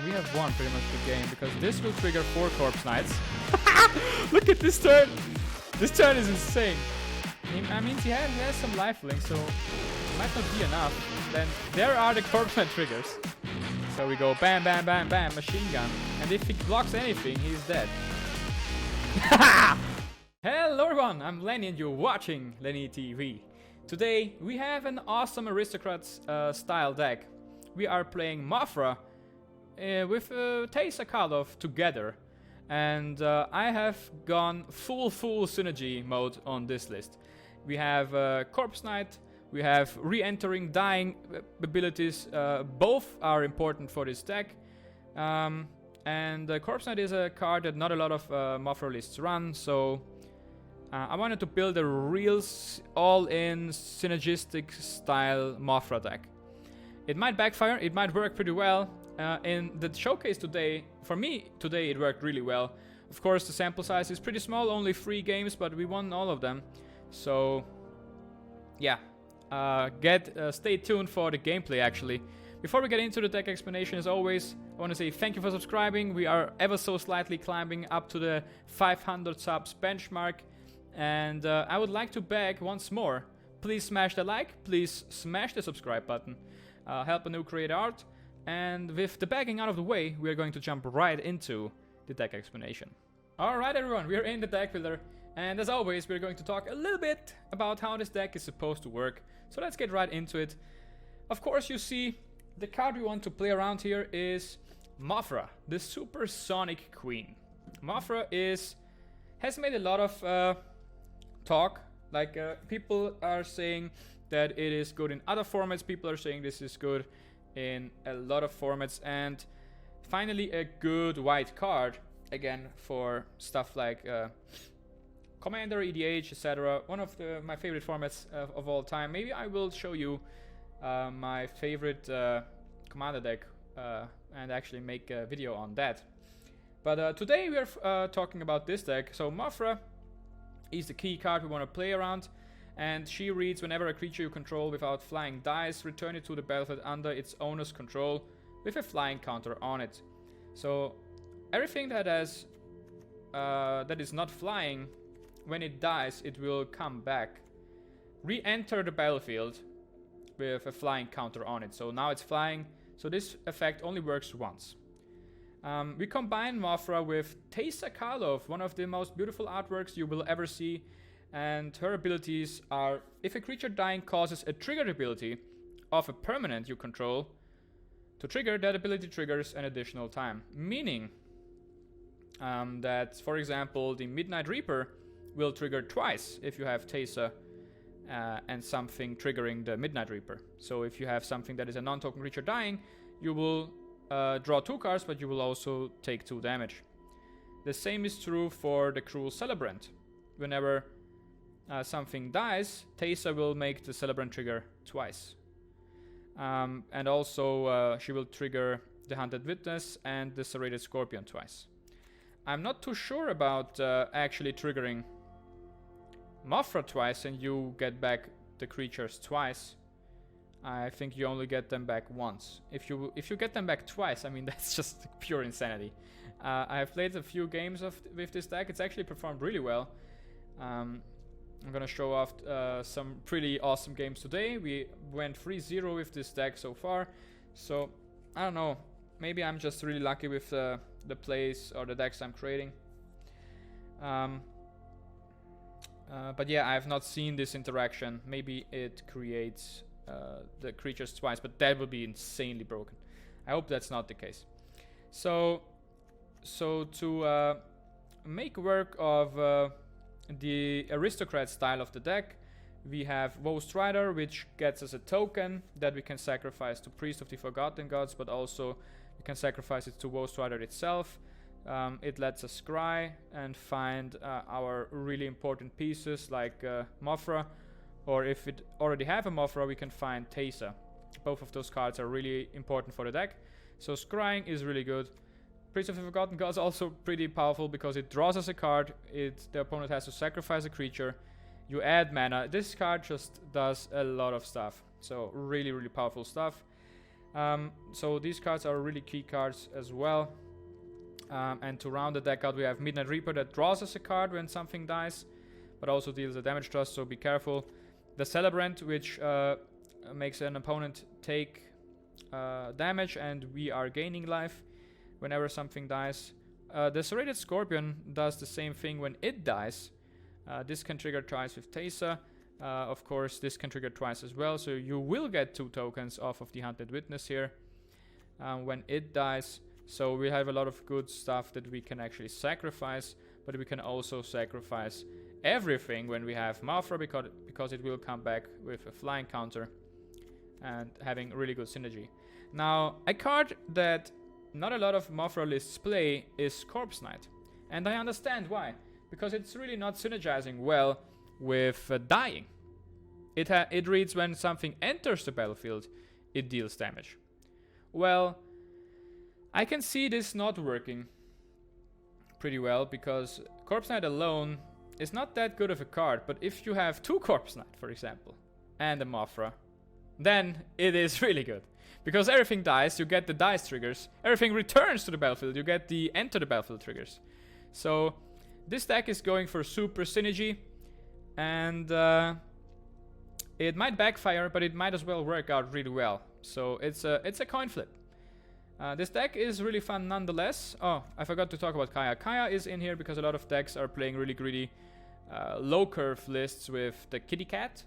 We have won pretty much the game because this will trigger 4 Corpse Knights. Look at this turn! This turn is insane. I mean, he has some lifelink, so it might not be enough. Then there are the Corpse Knight triggers. So we go bam, bam, bam, bam, machine gun. And if he blocks anything, he's dead. Hello everyone, I'm Lenny and you're watching Lenny TV. Today we have an awesome Aristocrats style deck. We are playing Mothra with Teysa Karlov together. And I have gone full synergy mode on this list. We have Corpse Knight, we have re-entering dying abilities. Both are important for this deck. And Corpse Knight is a card that not a lot of Mothra lists run, so I wanted to build a real all-in synergistic style Mothra deck. It might backfire, it might work pretty well. In the showcase today, for me today it worked really well. Of course the sample size is pretty small, only 3 games, but we won all of them. So yeah, stay tuned for the gameplay actually. Before we get into the deck explanation, as always, I want to say thank you for subscribing. We are ever so slightly climbing up to the 500 subs benchmark. And I would like to beg once more, please smash the like, please smash the subscribe button. Help a new creator art. And with the begging out of the way, we are going to jump right into the deck explanation. Alright everyone, we are in the deck builder. And as always, we're going to talk a little bit about how this deck is supposed to work. So let's get right into it. Of course you see, the card we want to play around here is Mothra, the Supersonic Queen. Mothra has made a lot of talk. Like people are saying that it is good in other formats, people are saying this is good in a lot of formats, and finally a good white card again for stuff like Commander, EDH, etc. One of my favorite formats of all time. Maybe I will show you my favorite Commander deck and actually make a video on that. But today we are talking about this deck. So Mothra is the key card we want to play around, and she reads whenever a creature you control without flying dies, return it to the battlefield under its owner's control with a flying counter on it. So everything that has that is not flying, when it dies, it will come back, re-enter the battlefield with a flying counter on it. So now it's flying, so this effect only works once. We combine Mothra with Teysa Karlov, one of the most beautiful artworks you will ever see. And her abilities are, if a creature dying causes a triggered ability of a permanent you control to trigger, that ability triggers an additional time. Meaning that, for example, the Midnight Reaper will trigger twice if you have Teysa and something triggering the Midnight Reaper. So if you have something that is a non-token creature dying, you will draw 2 cards, but you will also take 2 damage. The same is true for the Cruel Celebrant. Whenever something dies, Teysa will make the Celebrant trigger twice. And also she will trigger the Hunted Witness and the Serrated Scorpion twice. I'm not too sure about actually triggering Mothra twice and you get back the creatures twice. I think you only get them back once. If you get them back twice, I mean that's just pure insanity. I have played a few games with this deck. It's actually performed really well. I'm gonna show off some pretty awesome games today. We went 3-0 with this deck so far. So I don't know. Maybe I'm just really lucky with the plays or the decks I'm creating. But yeah, I have not seen this interaction. Maybe it creates the creatures twice, but that would be insanely broken. I hope that's not the case. So to make work of the Aristocrat style of the deck, we have Woe Strider, which gets us a token that we can sacrifice to Priest of the Forgotten Gods, but also we can sacrifice it to Woe Strider itself. It lets us scry and find our really important pieces like Mothra, or if it already have a Mothra, we can find Teysa. Both of those cards are really important for the deck. So scrying is really good. Priest of the Forgotten Gods also pretty powerful because it draws us a card. The opponent has to sacrifice a creature. You add mana. This card just does a lot of stuff. So really powerful stuff. So these cards are really key cards as well. And to round the deck out, we have Midnight Reaper that draws us a card when something dies, but also deals a damage to us, so be careful. The Celebrant, which makes an opponent take damage, and we are gaining life whenever something dies. The Serrated Scorpion does the same thing when it dies. This can trigger twice with Teysa. Of course, this can trigger twice as well, so you will get 2 tokens off of the Hunted Witness here when it dies. So we have a lot of good stuff that we can actually sacrifice, but we can also sacrifice everything when we have Mafra, because it will come back with a flying counter and having really good synergy. Now, a card that not a lot of Mafra lists play is Corpse Knight, and I understand why, because it's really not synergizing well with dying. It reads when something enters the battlefield, it deals damage. Well, I can see this not working pretty well, because Corpse Knight alone is not that good of a card, but if you have 2 Corpse Knight, for example, and a Mafra, then it is really good. Because everything dies, you get the dice triggers. Everything returns to the battlefield, you get the enter the battlefield triggers. So this deck is going for super synergy, and it might backfire, but it might as well work out really well. So it's a coin flip. This deck is really fun nonetheless. Oh, I forgot to talk about Kaya. Kaya is in here because a lot of decks are playing really greedy low curve lists with the kitty cat.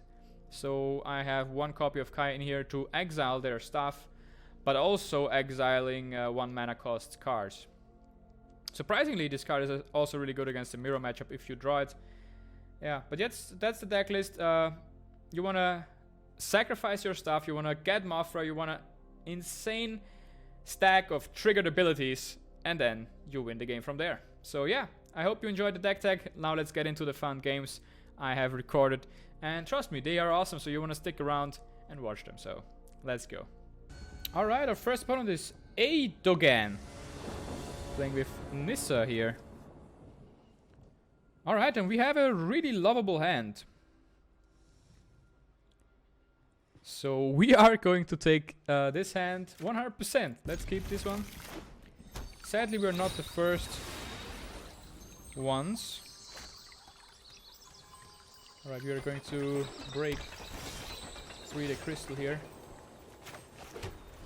So I have 1 copy of Kaya in here to exile their stuff, but also exiling 1 mana cost cards. Surprisingly, this card is also really good against the mirror matchup if you draw it. Yeah, but that's the deck list. You want to sacrifice your stuff, you want to get Mafra, you want an insane stack of triggered abilities, and then you win the game from there. So yeah, I hope you enjoyed the deck tech. Now let's get into the fun games I have recorded. And trust me, they are awesome, so you want to stick around and watch them. So let's go. Alright, our first opponent is Dogan, playing with Nissa here. Alright, and we have a really lovable hand. So we are going to take this hand 100%. Let's keep this one. Sadly, we're not the first ones. Alright, we are going to break free the crystal here,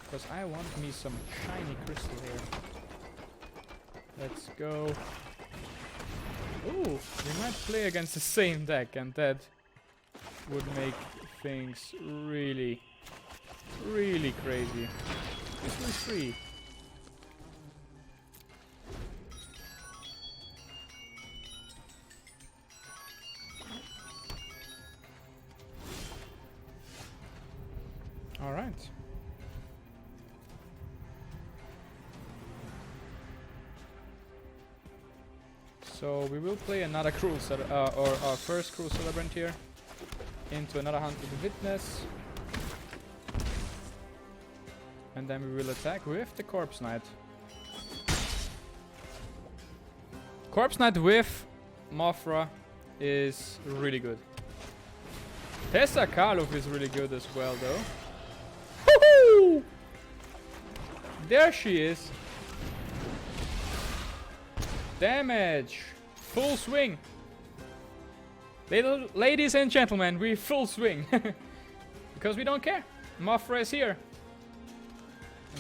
because I want me some shiny crystal here. Let's go. Ooh, we might play against the same deck, and that would make things really, really crazy. This was free. All right. So we will play another cruel or our first cruel celebrant here into another Hunted Witness, and then we will attack with the Corpse Knight. Corpse Knight with Mafra is really good. Tessa Karlov is really good as well, though. Woohoo! There she is. Damage. Full swing. Ladies and gentlemen, we full swing. Because we don't care. Mafra is here.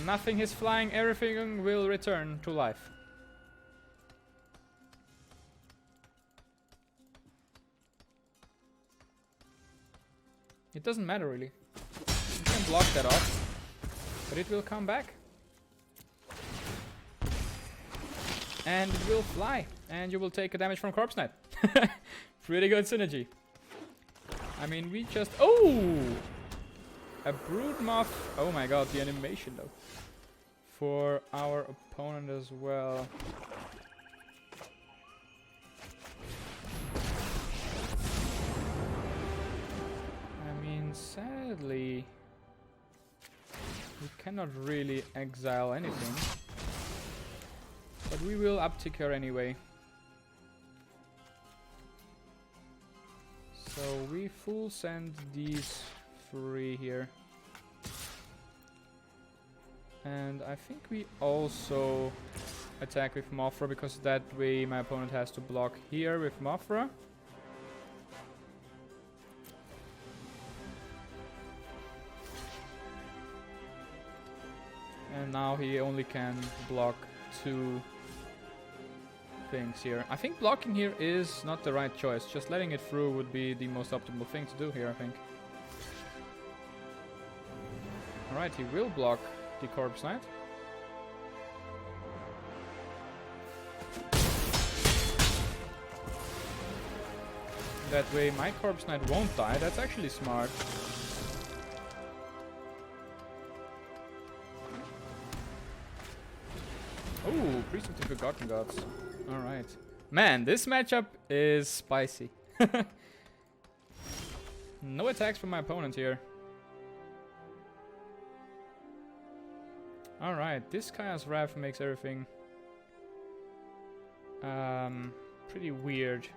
Nothing is flying, everything will return to life. It doesn't matter really. You can block that off, but it will come back. And it will fly, and you will take a damage from Corpse Knight. Pretty good synergy. I mean, we just... Oh! A Broodmoth. Oh my god, the animation though. For our opponent as well. I mean, sadly, we cannot really exile anything. But we will uptick her anyway. So we full send these three here. And I think we also attack with Mothra, because that way my opponent has to block here with Mothra. And now he only can block 2 things here. I think blocking here is not the right choice. Just letting it through would be the most optimal thing to do here, I think. Alright, he will block the Corpse Knight. That way my Corpse Knight won't die. That's actually smart. Oh, Priest of the Forgotten Gods. Alright. Man, this matchup is spicy. No attacks from my opponent here. Alright, this Kaya's Wrath makes everything pretty weird.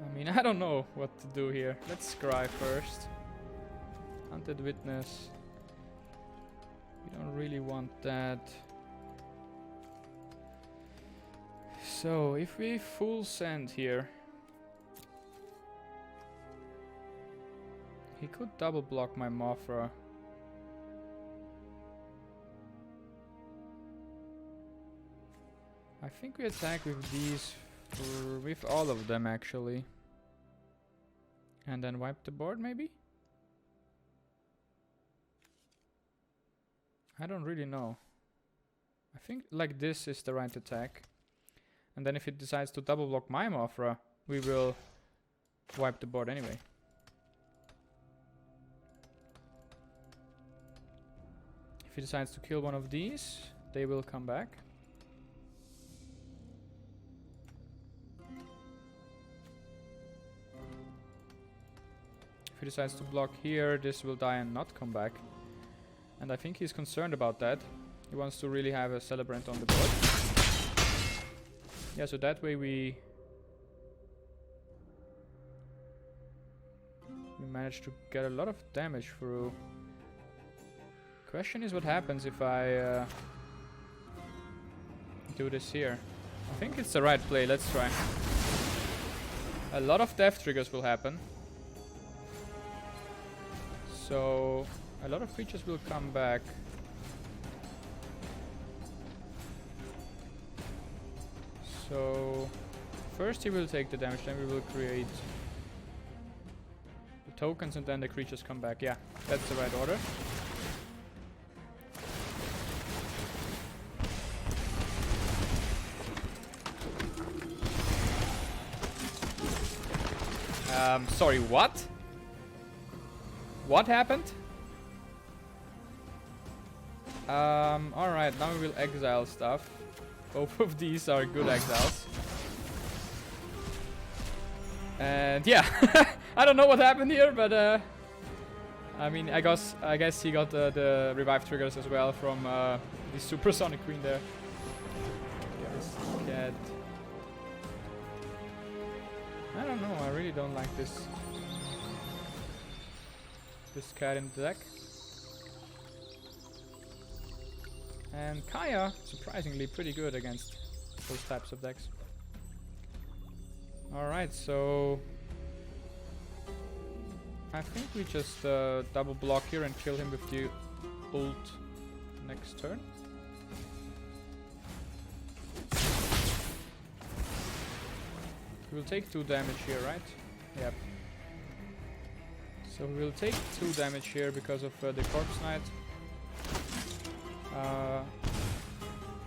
I mean, I don't know what to do here. Let's scry first. Hunted Witness. We don't really want that. So, if we full send here, he could double block my Mothra. I think we attack with these, with all of them actually. And then wipe the board maybe? I don't really know. I think like this is the right attack. And then if it decides to double block my Mothra, we will wipe the board anyway. If he decides to kill one of these, they will come back. If he decides to block here, this will die and not come back. And I think he's concerned about that. He wants to really have a Celebrant on the board. Yeah, so that way we managed to get a lot of damage through. Question is what happens if I do this here. I think it's the right play. Let's try. A lot of death triggers will happen. So a lot of creatures will come back. So first he will take the damage, then we will create the tokens and then the creatures come back. Yeah, that's the right order. Sorry, what? What happened? Alright, now we will exile stuff. Both of these are good exiles. And yeah, I don't know what happened here, but I mean, I guess he got the revive triggers as well from the Supersonic Queen there. Yes, cat. I don't know, I really don't like this cat in the deck. And Kaya, surprisingly pretty good against those types of decks. Alright, so I think we just double block here and kill him with the ult next turn. We will take 2 damage here, right? Yep. So we will take 2 damage here because of the Corpse Knight.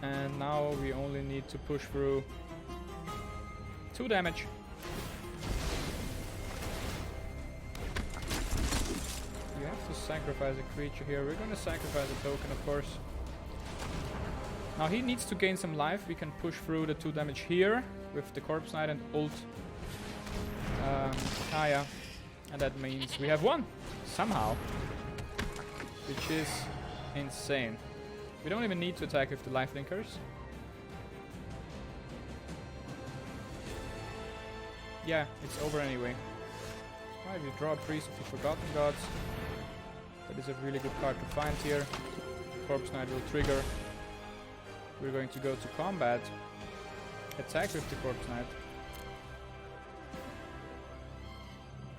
And now we only need to push through 2 damage. You have to sacrifice a creature here. We're gonna sacrifice a token, of course. Now he needs to gain some life. We can push through the 2 damage here with the Corpse Knight and ult Kaya. And that means we have won somehow, which is insane. We don't even need to attack with the life linkers. Yeah, it's over anyway. Alright, we draw Priest of the Forgotten Gods. That is a really good card to find here. Corpse Knight will trigger. We're going to go to combat. Attack with the Corpse Knight.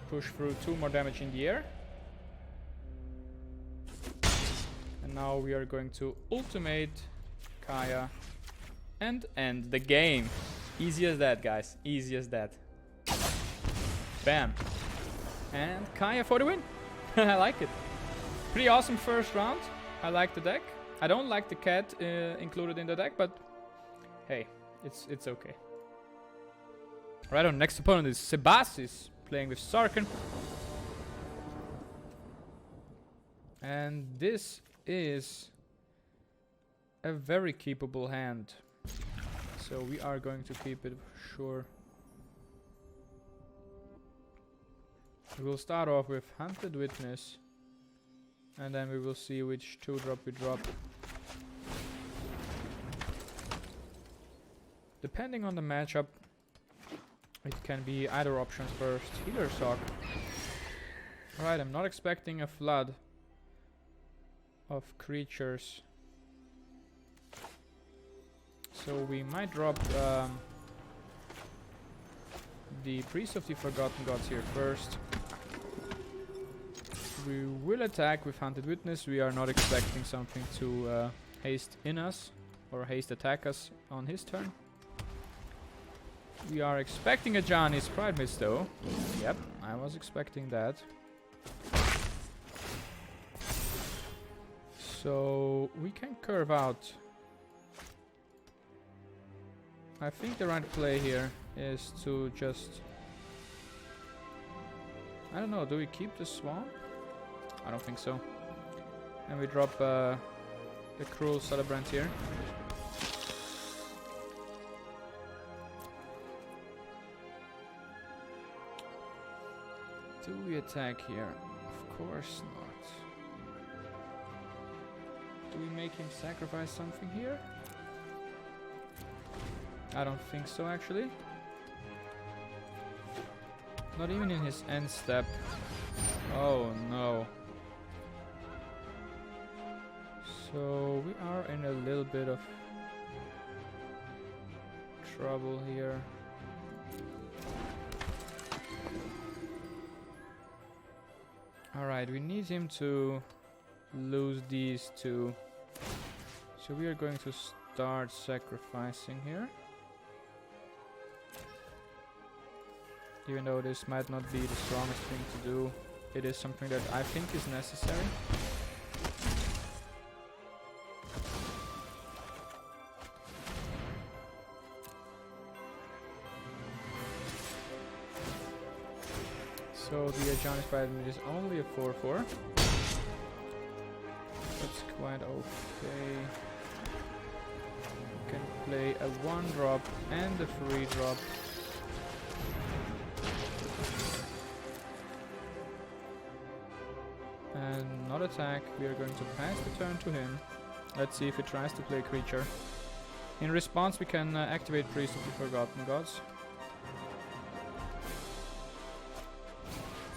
Push through 2 more damage in the air. And now we are going to ultimate Kaya and end the game. Easy as that, guys. Easy as that. Bam. And Kaya for the win. I like it. Pretty awesome first round. I like the deck. I don't like the cat included in the deck, but hey, it's okay. Right, our next opponent is Sebasis, playing with Sarkhan. And this is a very keepable hand. So we are going to keep it, sure. We will start off with Hunted Witness. And then we will see which 2-drop we drop. Depending on the matchup, it can be either options first. Healer Sock. Alright, I'm not expecting a flood of creatures. So we might drop the Priest of the Forgotten Gods here first. We will attack with Hunted Witness. We are not expecting something to haste in us or haste attack us on his turn. We are expecting a Johnny's Pride Mist though. Yep, I was expecting that. So we can curve out. I think the right play here is to just... I don't know, do we keep the Swamp? I don't think so. And we drop the Cruel Celebrant here. Do we attack here? Of course not. Do we make him sacrifice something here? I don't think so, actually. Not even in his end step. Oh no. So we are in a little bit of trouble here. Alright, we need him to lose these 2. So we are going to start sacrificing here. Even though this might not be the strongest thing to do, it is something that I think is necessary. So the Johnny's Pride Mist is only a 4/4. That's quite okay. You can play a 1-drop and a 3-drop. And not attack. We are going to pass the turn to him. Let's see if he tries to play a creature. In response, we can activate Priest of the Forgotten Gods.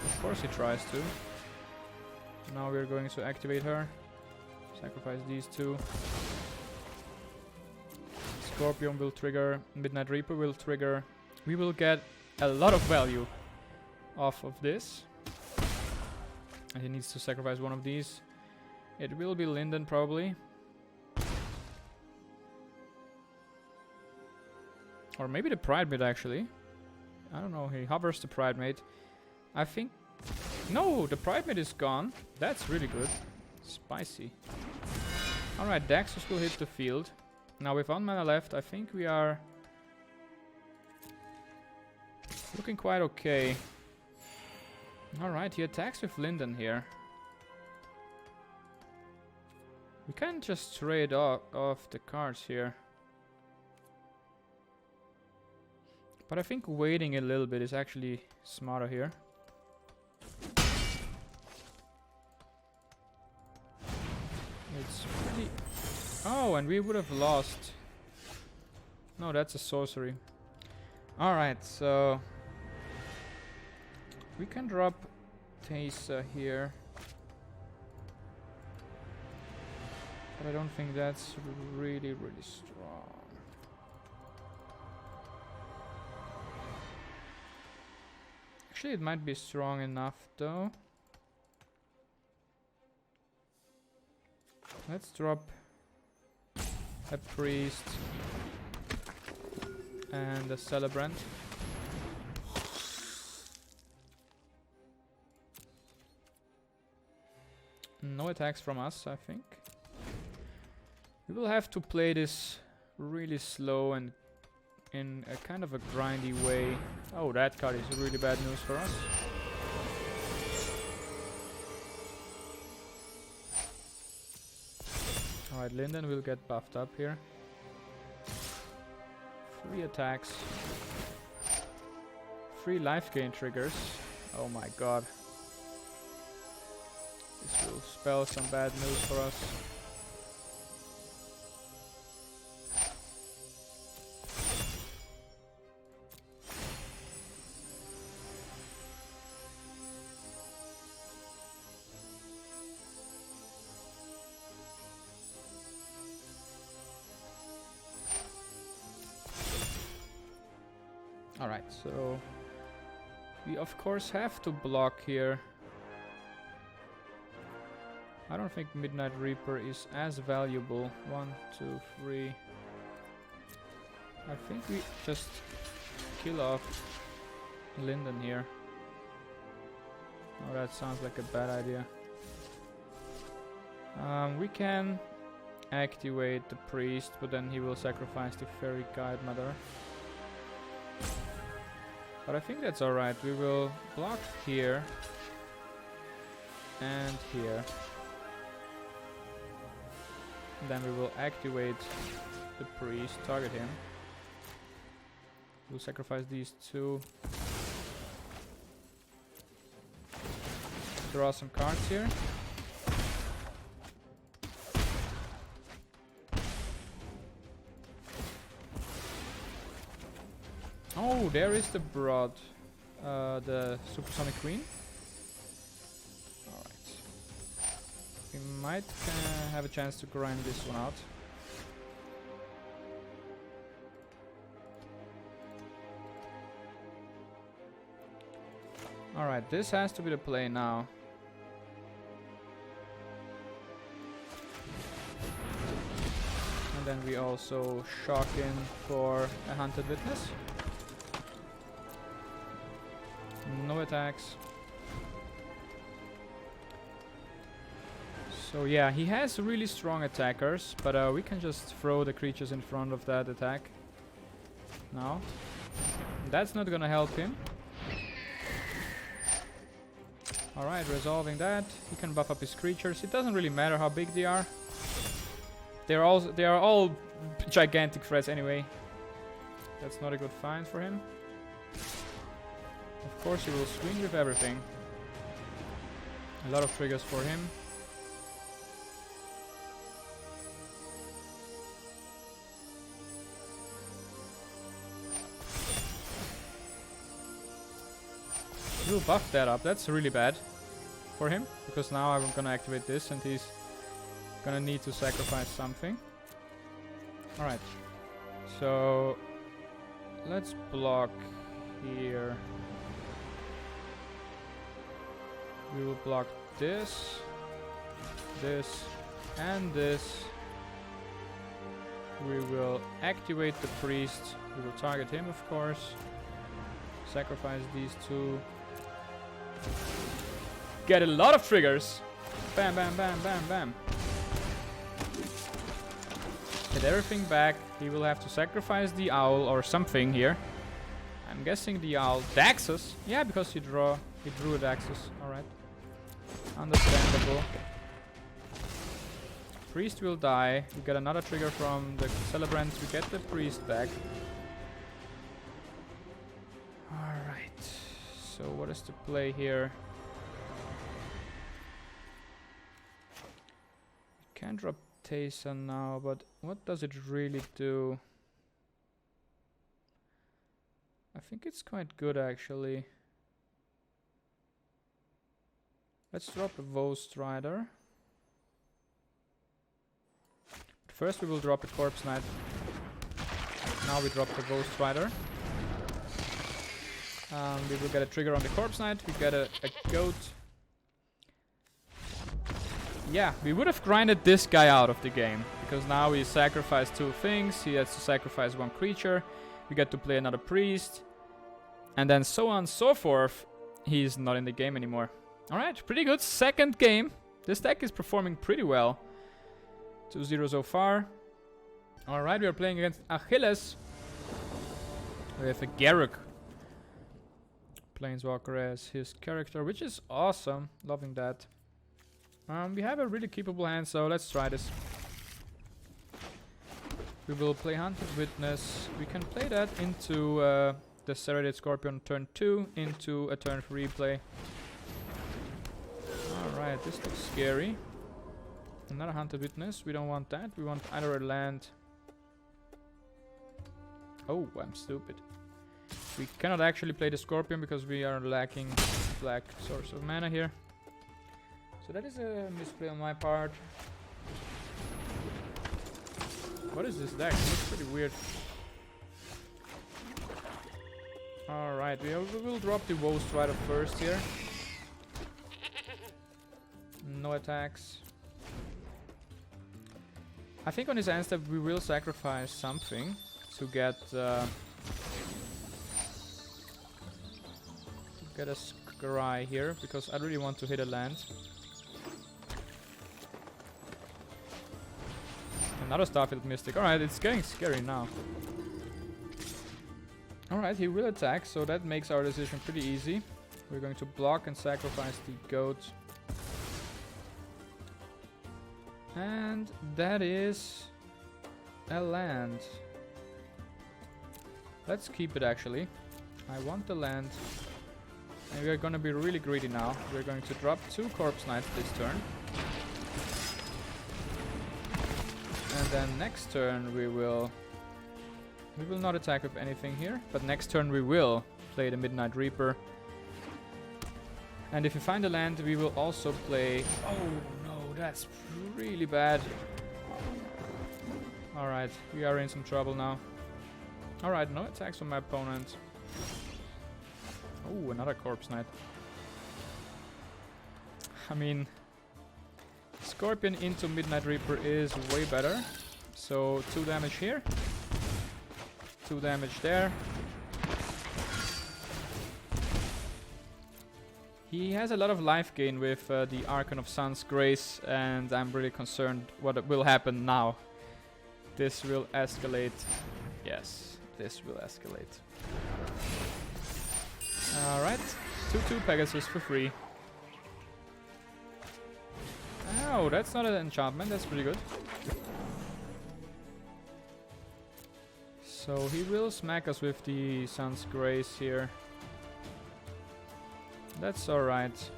Of course he tries to. Now we're going to activate her. Sacrifice these 2. Scorpion will trigger. Midnight Reaper will trigger. We will get a lot of value off of this. And he needs to sacrifice one of these. It will be Linden probably. Or maybe the Pride Mate actually. I don't know, he hovers the Pride Mate. I think... No, the Pride Mate is gone. That's really good. Spicy. Alright, Daxus will hit the field. Now with 1 mana left, I think we are looking quite okay. Alright, he attacks with Linden here. We can just trade off the cards here. But I think waiting a little bit is actually smarter here. It's pretty... Oh, and we would have lost. No, that's a sorcery. Alright, so... We can drop Teysa here. But I don't think that's really strong. Actually, it might be strong enough though. Let's drop a priest and a celebrant. No attacks from us, I think. We will have to play this really slow and in a kind of a grindy way. Oh, that card is really bad news for us. Alright, Linden will get buffed up here. 3 attacks. 3 life gain triggers. Oh my god. This will spell some bad news for us. Alright, so we of course have to block here. I don't think Midnight Reaper is as valuable. 1, 2, 3. I think we just kill off Linden here. Oh, that sounds like a bad idea. We can activate the priest, but then he will sacrifice the Fairy Guide Mother. But I think that's alright. We will block here and here. And then we will activate the priest, target him. We'll sacrifice these 2. Draw some cards here. Oh, there is the Brood, the Supersonic Queen. Alright. We might have a chance to grind this one out. Alright, this has to be the play now. And then we also shock in for a Hunted Witness. No attacks. So yeah, he has really strong attackers, but we can just throw the creatures in front of that attack. Now. That's not gonna help him. Alright, resolving that. He can buff up his creatures. It doesn't really matter how big they are. They are all gigantic threats anyway. That's not a good find for him. Of course he will swing with everything. A lot of triggers for him. We'll buff that up. That's really bad for him, because now I'm gonna activate this and he's gonna need to sacrifice something. Alright. So let's block here. We will block this, this, and this. We will activate the priest. We will target him, of course. Sacrifice these 2. Get a lot of triggers. Bam, bam, bam, bam, bam. Get everything back. He will have to sacrifice the owl or something here. I'm guessing the owl. Daxus? Yeah, because he drew a Daxus. Alright. Understandable. Priest will die. We get another trigger from the celebrant. We get the priest back. Alright. So what is the play here? We can drop Teysa now, but what does it really do? I think it's quite good actually. Let's drop a Ghost Rider. First we will drop a Corpse Knight. Now we drop the Ghost Rider. We will get a trigger on the Corpse Knight. We get a goat. Yeah, we would have grinded this guy out of the game. Because now we sacrifice 2 things. He has to sacrifice 1 creature. We get to play another priest. And then so on and so forth. He's not in the game anymore. Alright, pretty good. Second game. This deck is performing pretty well. 2-0 so far. Alright, we are playing against Achilles. We have a Garruk Planeswalker as his character, which is awesome. Loving that. We have a really keepable hand, so let's try this. We will play Hunted Witness. We can play that into the Serrated Scorpion turn 2 into a turn 3 play. Alright, this looks scary. Another Hunted Witness. We don't want that. We want either a land. Oh, I'm stupid. We cannot actually play the Scorpion because we are lacking black source of mana here. So that is a misplay on my part. What is this deck? It looks pretty weird. Alright, we will drop the Ghost Rider first here. No attacks. I think on his end step we will sacrifice something to get a Scry here, because I really want to hit a land. Another Starfield Mystic. Alright, it's getting scary now. Alright, he will attack, so that makes our decision pretty easy. We're going to block and sacrifice the goat. And that is a land. Let's keep it actually. I want the land. And we're gonna be really greedy now. We're going to drop 2 Corpse Knights this turn. And then next turn we will not attack with anything here, but next turn we will play the Midnight Reaper. And if we find a land, we will also play... Oh no, that's really bad. Alright, we are in some trouble now. Alright, no attacks from my opponent. Oh, another Corpse Knight. I mean... Scorpion into Midnight Reaper is way better. So 2 damage here. 2 damage there. He has a lot of life gain with the Archon of Sun's Grace, and I'm really concerned what will happen now. This will escalate. Yes, this will escalate. Alright, 2/2 Pegasus for free. Oh, that's not an enchantment, that's pretty good. So he will smack us with the Sun's Grace here. That's alright.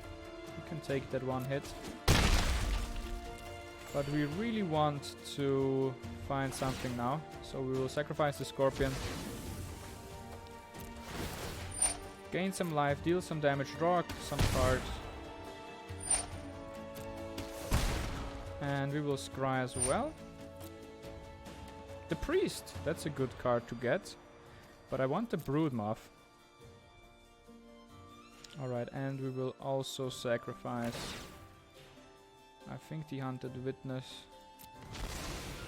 We can take that 1 hit. But we really want to find something now. So we will sacrifice the Scorpion. Gain some life, deal some damage, draw some cards. And we will scry as well. The Priest, that's a good card to get. But I want the Broodmoth. Alright, and we will also sacrifice, I think, the Hunted Witness.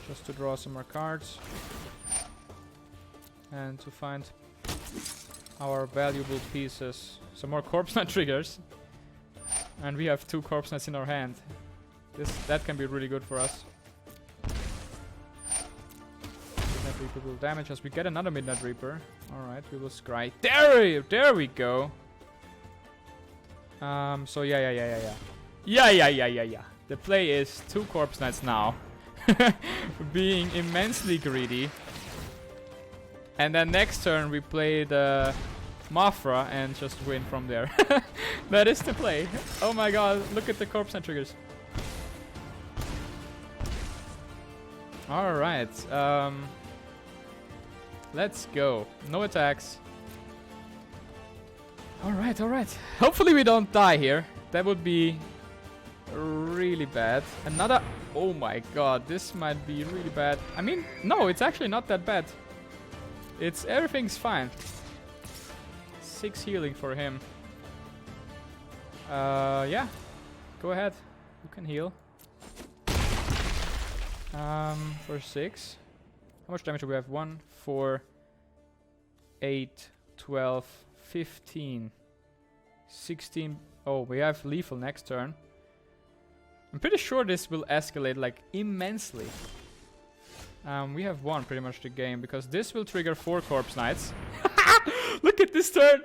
Just to draw some more cards. And to find our valuable pieces. Some more Corpse Knight triggers. And we have 2 Corpse Knights in our hand. That can be really good for us. Midnight Reaper will damage us. We get another Midnight Reaper. Alright, we will scry. There we go. So yeah. The play is 2 Corpse Knights now. Being immensely greedy. And then next turn we play the Mothra and just win from there. That is the play. Oh my god, look at the Corpse Knight triggers. Alright, let's go. No attacks. Alright. Hopefully we don't die here. That would be really bad. Another... Oh my god, this might be really bad. I mean, no, it's actually not that bad. It's... Everything's fine. 6 healing for him. Yeah. Go ahead. You can heal. For 6. How much damage do we have? 1, 4, 8, 12, 15, 16. Oh, we have lethal next turn. I'm pretty sure this will escalate like immensely. We have won pretty much the game because this will trigger 4 Corpse Knights. Look at this turn!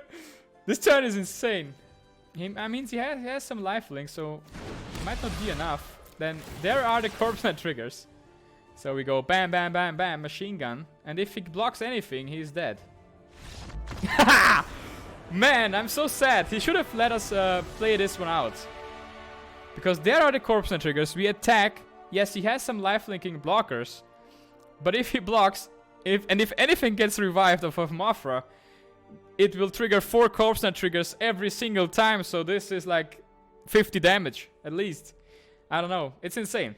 This turn is insane. I mean, he has some lifelink, so it might not be enough. Then there are the Corpse Knight triggers. So we go bam, bam, bam, bam, machine gun. And if he blocks anything, he's dead. Man, I'm so sad. He should have let us play this one out. Because there are the Corpse Knight triggers. We attack. Yes, he has some lifelinking blockers. But if he blocks, if anything gets revived off of Mothra, it will trigger 4 Corpse Knight triggers every single time. So this is like 50 damage, at least. I don't know. It's insane.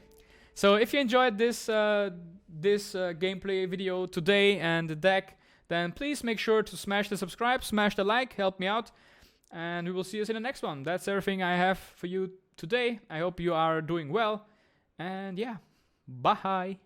So if you enjoyed this gameplay video today and the deck, then please make sure to smash the subscribe, smash the like, help me out. And we will see us in the next one. That's everything I have for you today. I hope you are doing well. And yeah, bye.